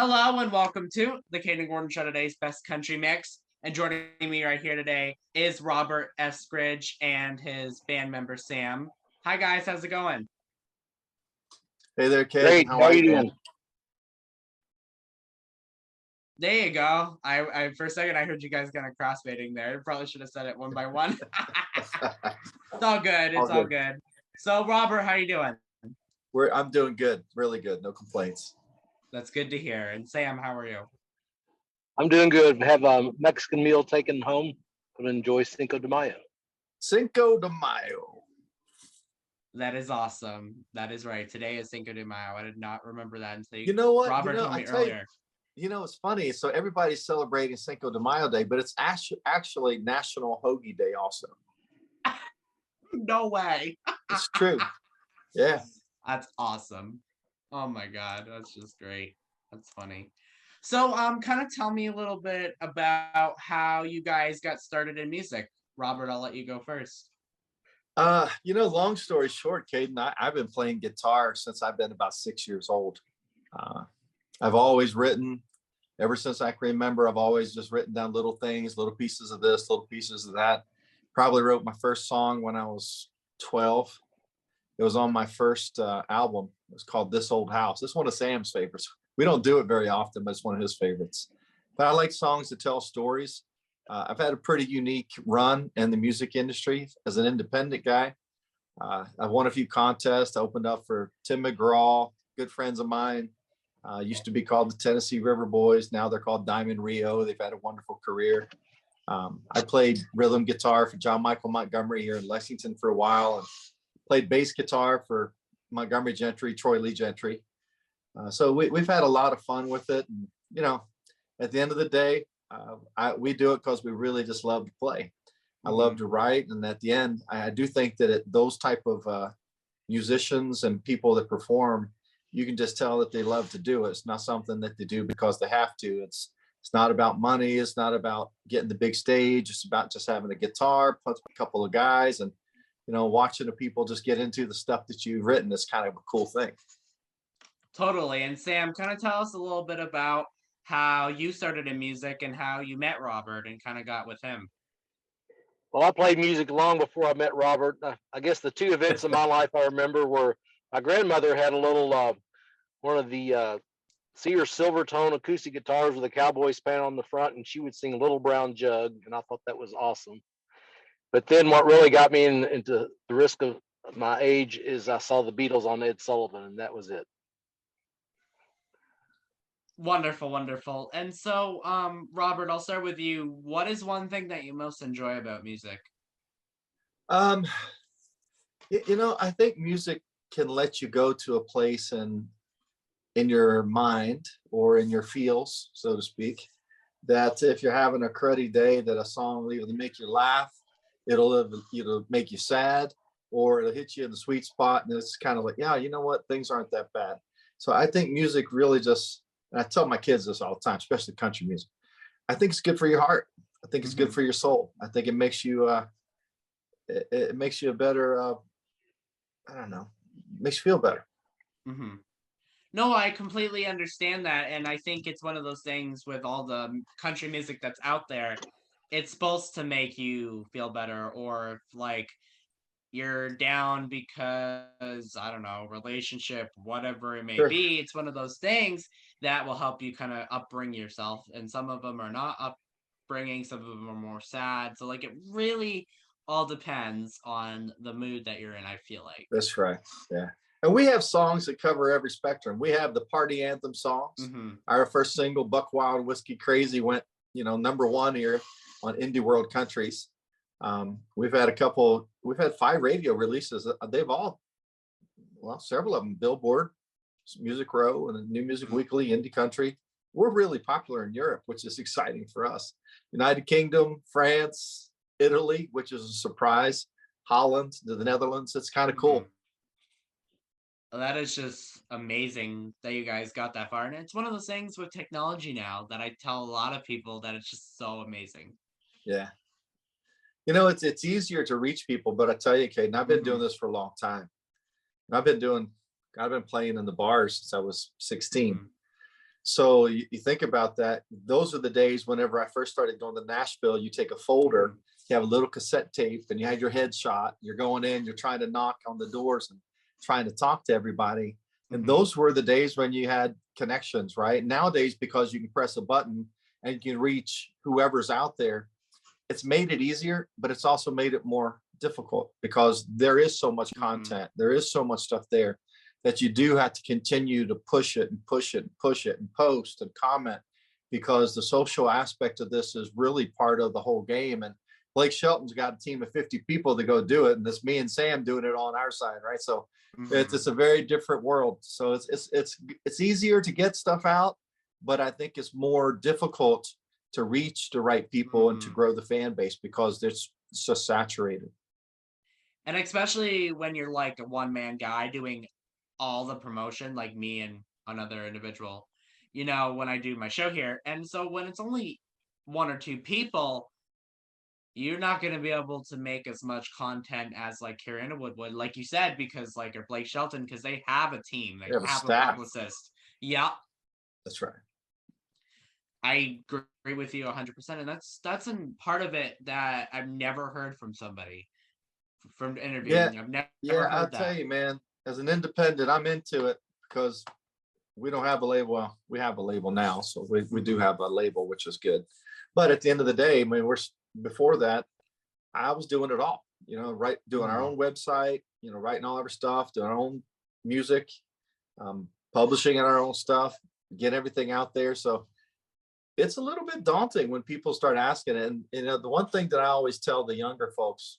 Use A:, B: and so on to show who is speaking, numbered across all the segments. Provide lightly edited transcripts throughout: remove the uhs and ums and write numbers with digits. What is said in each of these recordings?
A: Hello and welcome to the Kayden Gordon Show, today's best country mix. And joining me right here today is Robert Eskridge and his band member Sam. Hi guys, how's it going?
B: Hey there, Kayden.
C: Great.
B: How are you
C: doing?
A: There you go. I for a second I heard you guys kind of crossfading there. Probably should have said it one by one. It's all good. It's all good. So Robert, how you doing?
B: I'm doing good, really good. No complaints.
A: That's good to hear. And Sam, how are you?
C: I'm doing good. Have a Mexican meal taken home. Gonna enjoy Cinco de Mayo.
B: Cinco de Mayo.
A: That is awesome. That is right. Today is Cinco de Mayo. I did not remember that until
B: You know what?
A: Robert told me earlier.
B: It's funny. So everybody's celebrating Cinco de Mayo Day, but it's actually National Hoagie Day also.
A: No way.
B: It's true. Yeah.
A: That's awesome. Oh my God, that's just great. That's funny. So, kind of tell me a little bit about how you guys got started in music. Robert, I'll let you go first.
B: Long story short, Kayden, I've been playing guitar since I've been about 6 years old. I've always written, ever since I can remember. I've always just written down little things, little pieces of this, little pieces of that. Probably wrote my first song when I was 12. It was on my first album. It was called This Old House. It's one of Sam's favorites. We don't do it very often, but it's one of his favorites. But I like songs that tell stories. I've had a pretty unique run in the music industry as an independent guy. I've won a few contests. I opened up for Tim McGraw, good friends of mine. Used to be called the Tennessee River Boys. Now they're called Diamond Rio. They've had a wonderful career. I played rhythm guitar for John Michael Montgomery here in Lexington for a while, and played bass guitar for Montgomery Gentry, Troy Lee Gentry. So we've had a lot of fun with it. And, at the end of the day, we do it because we really just love to play. I love to write. And at the end, I do think that those type of musicians and people that perform, you can just tell that they love to do it. It's not something that they do because they have to. It's not about money. It's not about getting the big stage. It's about just having a guitar, plus a couple of guys, and watching the people just get into the stuff that you've written is kind of a cool thing.
A: Totally. And Sam, kind of tell us a little bit about how you started in music and how you met Robert and kind of got with him.
C: Well, I played music long before I met Robert. I guess the two events in my life I remember were my grandmother had a little one of the Sears Silvertone acoustic guitars with a cowboy span on the front, and she would sing Little Brown Jug, and I thought that was awesome. But then what really got me into the risk of my age is I saw the Beatles on Ed Sullivan, and that was it.
A: Wonderful, wonderful. And so, Robert, I'll start with you. What is one thing that you most enjoy about music?
B: I think music can let you go to a place in your mind or in your feels, so to speak, that if you're having a cruddy day, that a song will either make you laugh, it'll make you sad, or it'll hit you in the sweet spot, and it's kind of like, yeah, you know what, things aren't that bad. So I think music really just, and I tell my kids this all the time, especially country music, I think it's good for your heart. I think it's good for your soul. I think it makes you it makes you a better I don't know, makes you feel better.
A: No, I completely understand that. And I think it's one of those things with all the country music that's out there. It's supposed to make you feel better, or if like you're down because, I don't know, relationship, whatever it may be, it's one of those things that will help you kind of upbring yourself. And some of them are not upbringing, some of them are more sad. So like it really all depends on the mood that you're in, I feel like.
B: That's right. Yeah. And we have songs that cover every spectrum. We have the party anthem songs. Our first single, Buck Wild Whiskey Crazy, went, #1 here on Indie World Countries. We've had 5 radio releases. They've all, several of them, Billboard, Music Row, and New Music Weekly, Indie Country. We're really popular in Europe, which is exciting for us. United Kingdom, France, Italy, which is a surprise, Holland, the Netherlands. It's kind of cool.
A: That is just amazing that you guys got that far. And it's one of those things with technology now that I tell a lot of people that it's just so amazing.
B: Yeah. It's easier to reach people, but I tell you, Kayden, I've been doing this for a long time. And I've been playing in the bars since I was 16. So you think about that. Those are the days whenever I first started going to Nashville, you take a folder, you have a little cassette tape, and you had your headshot. You're going in, you're trying to knock on the doors and trying to talk to everybody. And those were the days when you had connections, right? Nowadays, because you can press a button and you can reach whoever's out there, it's made it easier, but it's also made it more difficult because there is so much content. There is so much stuff there that you do have to continue to push it and push it and push it and post and comment, because the social aspect of this is really part of the whole game. And Blake Shelton's got a team of 50 people to go do it, and it's me and Sam doing it on our side, right? So it's a very different world. So it's easier to get stuff out, but I think it's more difficult to reach the right people and to grow the fan base because it's just saturated.
A: And especially when you're like a one-man guy doing all the promotion, like me and another individual, you know, when I do my show here. And so when it's only one or two people, you're not going to be able to make as much content as like Carrie Underwood would, like you said, because like, or Blake Shelton, because they have a team, they have a publicist. Yeah.
B: That's right.
A: I agree with you 100%. And that's a part of it that I've never heard from somebody from interviewing.
B: Yeah.
A: I've never heard
B: I'll
A: that.
B: tell you, man, as an independent, I'm into it because we don't have a label. Well, we have a label now. So we do have a label, which is good. But at the end of the day, I mean, before that, I was doing it all, you know, doing our own website, you know, writing all our stuff, doing our own music, publishing our own stuff, get everything out there. So it's a little bit daunting when people start asking it. And, you know, the one thing that I always tell the younger folks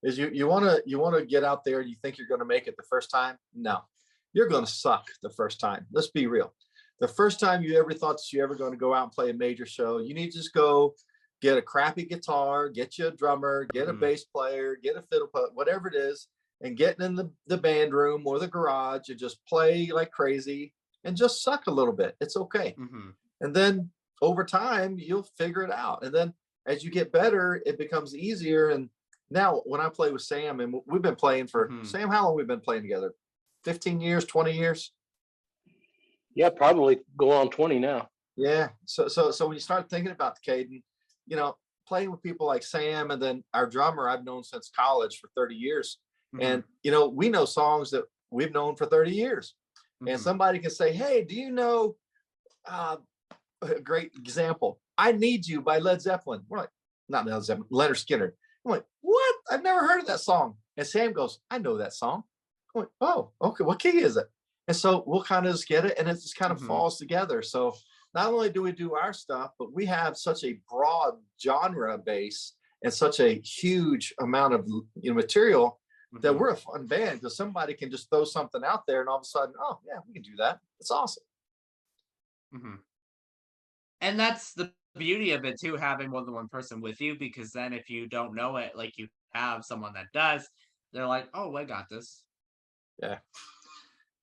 B: is you want to get out there and you think you're going to make it the first time. No, you're going to suck the first time. Let's be real. The first time you ever thought that you're ever going to go out and play a major show, you need to just go get a crappy guitar, get you a drummer, get a bass player, get a fiddle player, whatever it is, and get in the band room or the garage and just play like crazy and just suck a little bit. It's okay. And then over time, you'll figure it out. And then as you get better, it becomes easier. And now when I play with Sam, and we've been playing for Sam, how long we've been playing together? 15 years, 20 years?
C: Yeah, probably go on 20 now.
B: Yeah. So when you start thinking about the Kayden, you know, playing with people like Sam and then our drummer I've known since college for 30 years. And, you know, we know songs that we've known for 30 years. And somebody can say, hey, do you know, a great example, I Need You by Led Zeppelin. We're like, not Led Zeppelin, Leonard Skinner. I'm like, what? I've never heard of that song. And Sam goes, I know that song. I'm like, oh, okay, what key is it? And so we'll kind of just get it, and it just kind of falls together. So not only do we do our stuff, but we have such a broad genre base and such a huge amount of, you know, material that we're a fun band because somebody can just throw something out there and all of a sudden, oh yeah, we can do that. It's awesome.
A: And that's the beauty of it too, having more than one person with you, because then if you don't know it, like you have someone that does, they're like, oh, I got this.
B: Yeah.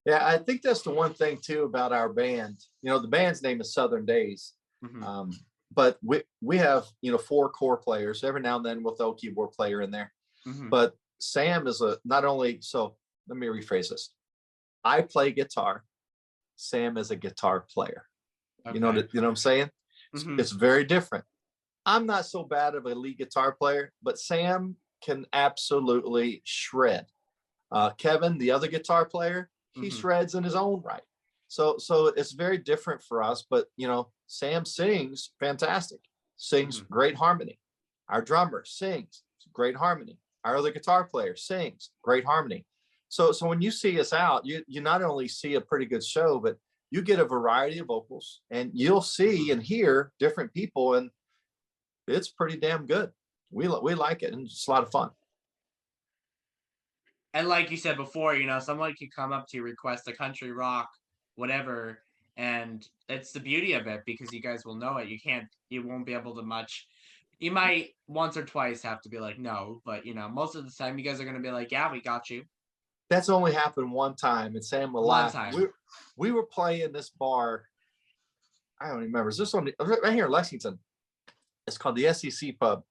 B: Yeah, I think that's the one thing too about our band. You know, the band's name is Southern Days. But we have, you know, 4 core players. Every now and then we'll throw a keyboard player in there. But Sam is not only, so let me rephrase this. I play guitar. Sam is a guitar player. Okay. You know what I'm saying? It's very different. I'm not so bad of a lead guitar player, but Sam can absolutely shred. Kevin, the other guitar player, he shreds in his own right. So it's very different for us, but you know, Sam sings fantastic, sings great harmony. Our drummer sings great harmony. Our other guitar player sings great harmony. So when you see us out, you not only see a pretty good show, but you get a variety of vocals and you'll see and hear different people, and it's pretty damn good. We like it, and it's a lot of fun.
A: And like you said before, you know, someone could come up to you, request a country rock, whatever, and it's the beauty of it because you guys will know it. You won't be able to much. You might once or twice have to be like, no, but you know, most of the time you guys are going to be like, yeah, we got you.
B: That's only happened one time, and Sam will laugh. We were playing this bar. I don't remember. Is this right here in Lexington? It's called the SEC Pub.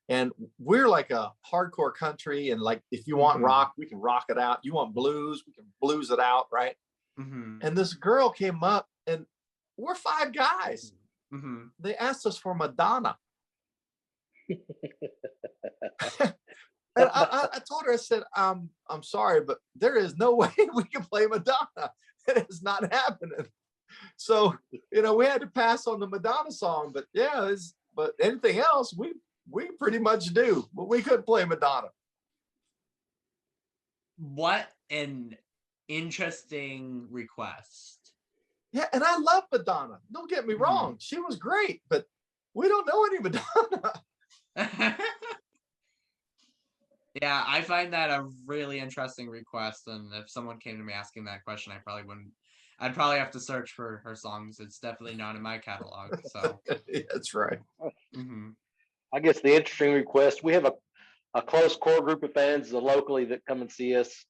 B: And we're like a hardcore country. And like, if you want rock, we can rock it out. You want blues, we can blues it out. Right. And this girl came up and we're 5 guys.
A: Mm-hmm.
B: They asked us for Madonna. And I told her, I said, I'm sorry, but there is no way we can play Madonna. It is not happening. So, we had to pass on the Madonna song, but yeah, but anything else, we pretty much do, but we couldn't play Madonna.
A: What an interesting request.
B: Yeah, and I love Madonna. Don't get me wrong. She was great, but we don't know any Madonna.
A: Yeah, I find that a really interesting request, and if someone came to me asking that question, I probably wouldn't. I'd probably have to search for her songs. It's definitely not in my catalog. So
B: Yeah, that's right.
C: I guess the interesting request, we have a close core group of fans locally that come and see us.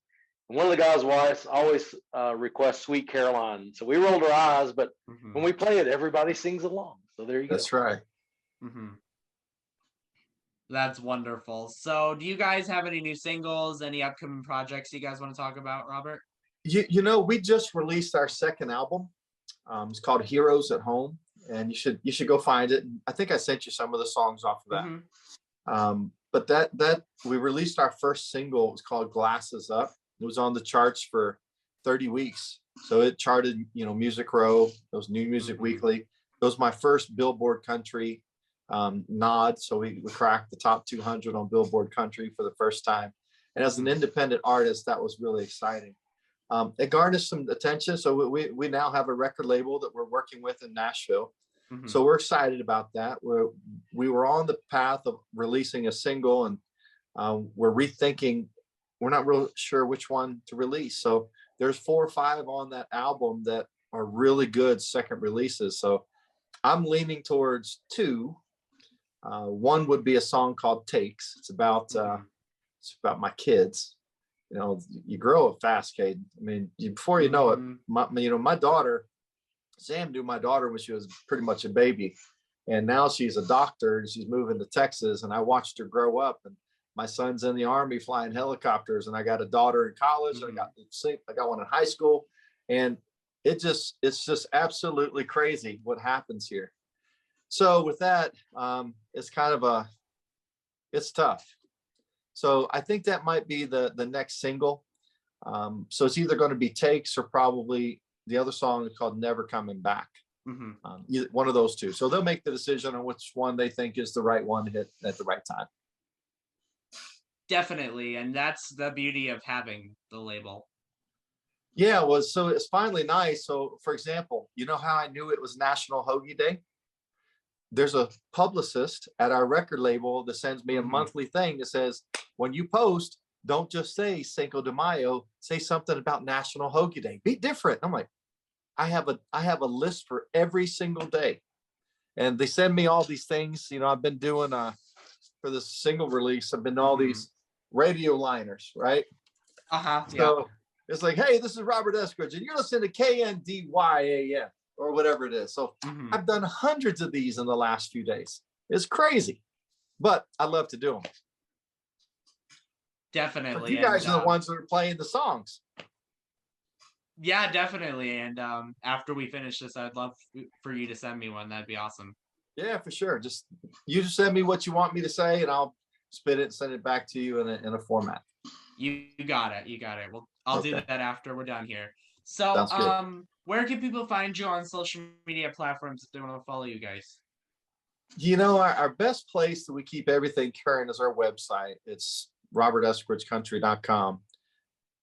C: And one of the guys' wives always requests Sweet Caroline. So we rolled our eyes, but when we play it, everybody sings along. So there you go.
B: That's right.
A: That's wonderful. So do you guys have any new singles, any upcoming projects you guys want to talk about, Robert?
B: We just released our second album. It's called Heroes at Home, and you should go find it. I think I sent you some of the songs off of that. But that we released our first single. It was called Glasses Up. It was on the charts for 30 weeks. So it charted, Music Row. It was New Music Weekly. It was my first Billboard Country nod. So we cracked the top 200 on Billboard Country for the first time. And as an independent artist, that was really exciting. It garnered some attention. So we now have a record label that we're working with in Nashville. So we're excited about that. We were on the path of releasing a single, and we're rethinking. We're not real sure which one to release. So there's 4 or 5 on that album that are really good second releases. So I'm leaning towards 2. One would be a song called Takes. It's about my kids. You grow up fast, Kayden. I mean, before you know it, my daughter, Sam knew my daughter when she was pretty much a baby, and now she's a doctor and she's moving to Texas. And I watched her grow up. And my son's in the Army flying helicopters, and I got a daughter in college. I got one in high school, and it's just absolutely crazy what happens here. So with that, it's kind of it's tough. So I think that might be the next single. So it's either going to be Takes or probably the other song is called Never Coming Back. One of those 2. So they'll make the decision on which one they think is the right one to hit at the right time.
A: Definitely. And that's the beauty of having the label.
B: Yeah, so it's finally nice. So for example, you know how I knew it was National Hoagie Day? There's a publicist at our record label that sends me a monthly thing that says, when you post, don't just say Cinco de Mayo, say something about National Hoagie Day. Be different. I'm like, I have a list for every single day. And they send me all these things. I've been doing for this single release, I've been all these radio liners, right? So it's like, hey, this is Robert Eskridge, and you're listening to KNDYAM or whatever it is. So I've done hundreds of these in the last few days. It's crazy, but I love to do them.
A: Definitely.
B: But you guys are the ones that are playing the songs.
A: Yeah, definitely. And after we finish this, I'd love for you to send me one. That'd be awesome.
B: Yeah, for sure. You just send me what you want me to say, and I'll spit it and send it back to you in a format.
A: You got it. Well, I'll do that after we're done here. So where can people find you on social media platforms if they want to follow you guys?
B: Our best place that we keep everything current is our website. It's roberteskridgecountry.com.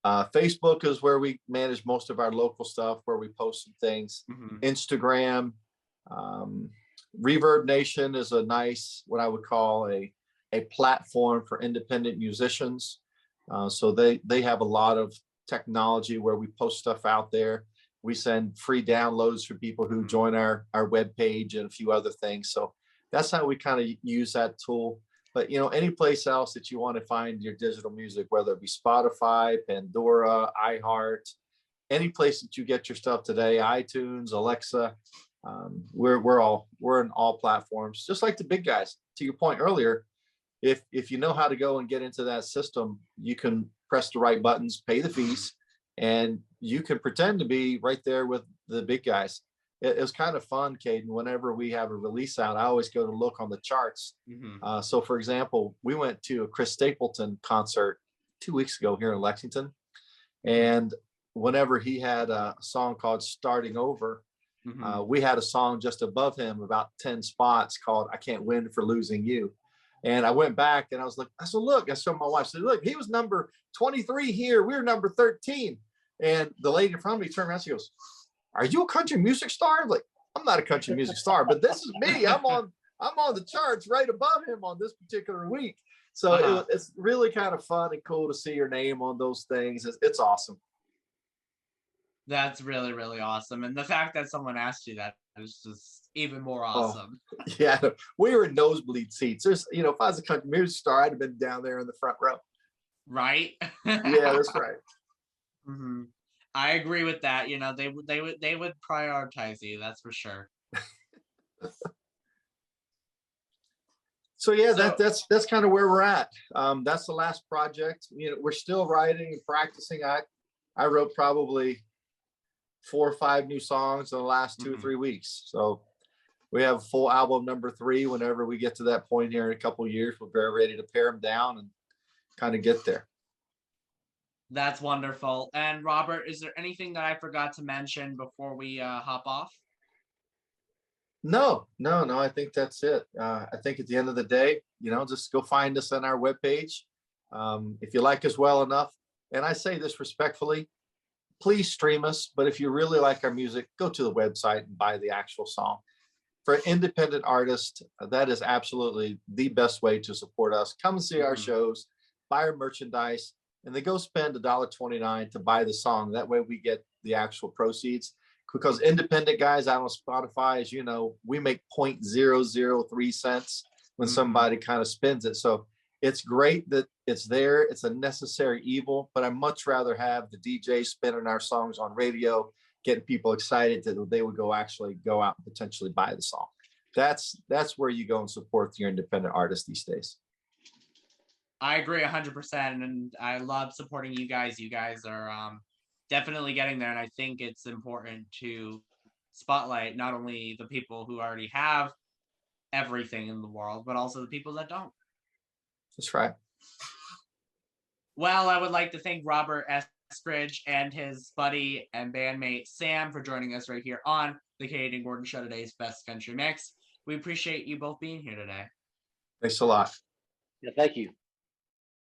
B: Facebook is where we manage most of our local stuff, where we post some things. Instagram, Reverb Nation is a nice, what I would call a platform for independent musicians. So they have a lot of technology where we post stuff out there. We send free downloads for people who join our webpage and a few other things. So that's how we kind of use that tool. But, any place else that you want to find your digital music, whether it be Spotify, Pandora, iHeart, any place that you get your stuff today, iTunes, Alexa, we're in all platforms, just like the big guys. To your point earlier, if you know how to go and get into that system, you can press the right buttons, pay the fees, and you can pretend to be right there with the big guys. it was kind of fun, Kayden. Whenever we have a release out, I always go to look on the charts. So, for example, we went to a Chris Stapleton concert 2 weeks ago here in Lexington, and whenever he had a song called "Starting Over," we had a song just above him, about 10 spots, called "I Can't Win for Losing You." And I went back and I was like, I said, look, I showed my wife, I said, look, he was number 23 here. We were number 13. And the lady in front of me turned around, she goes, "Are you a country music star?" I'm like, I'm not a country music star, but this is me. I'm on the charts right above him on this particular week. So it's really kind of fun and cool to see your name on those things. It's awesome.
A: That's really, really awesome. And the fact that someone asked you that is just even more awesome.
B: Oh, yeah, we were in nosebleed seats. There's, if I was a country music star, I'd have been down there in the front row.
A: Right?
B: Yeah, that's right.
A: I agree with that. They would prioritize you. That's for sure.
B: So yeah, that's kind of where we're at. That's the last project. We're still writing and practicing. I wrote probably 4 or 5 new songs in the last 2 or 3 weeks. So we have full album number 3. Whenever we get to that point here in a couple of years, we're very ready to pare them down and kind of get there.
A: That's wonderful. And Robert, is there anything that I forgot to mention before we hop off?
B: No. I think that's it. I think at the end of the day, just go find us on our webpage. If you like us well enough, and I say this respectfully, please stream us. But if you really like our music, go to the website and buy the actual song. For an independent artist, that is absolutely the best way to support us. Come and see our shows, buy our merchandise, and then go spend $1.29 to buy the song. That way we get the actual proceeds. Because independent guys out on Spotify, as you know, we make 0.003 cents when somebody kind of spins it. So it's great that it's there. It's a necessary evil, but I much rather have the DJ spinning our songs on radio, getting people excited that they would go out and potentially buy the song. That's where you go and support your independent artists these days.
A: I agree 100%, and I love supporting you guys. You guys are definitely getting there, and I think it's important to spotlight not only the people who already have everything in the world, but also the people that don't.
B: That's right.
A: Well, I would like to thank Robert Eskridge and his buddy and bandmate Sam for joining us right here on the Kayden Gordon Show, today's Best Country Mix. We appreciate you both being here today.
B: Thanks a lot.
C: Yeah, thank you.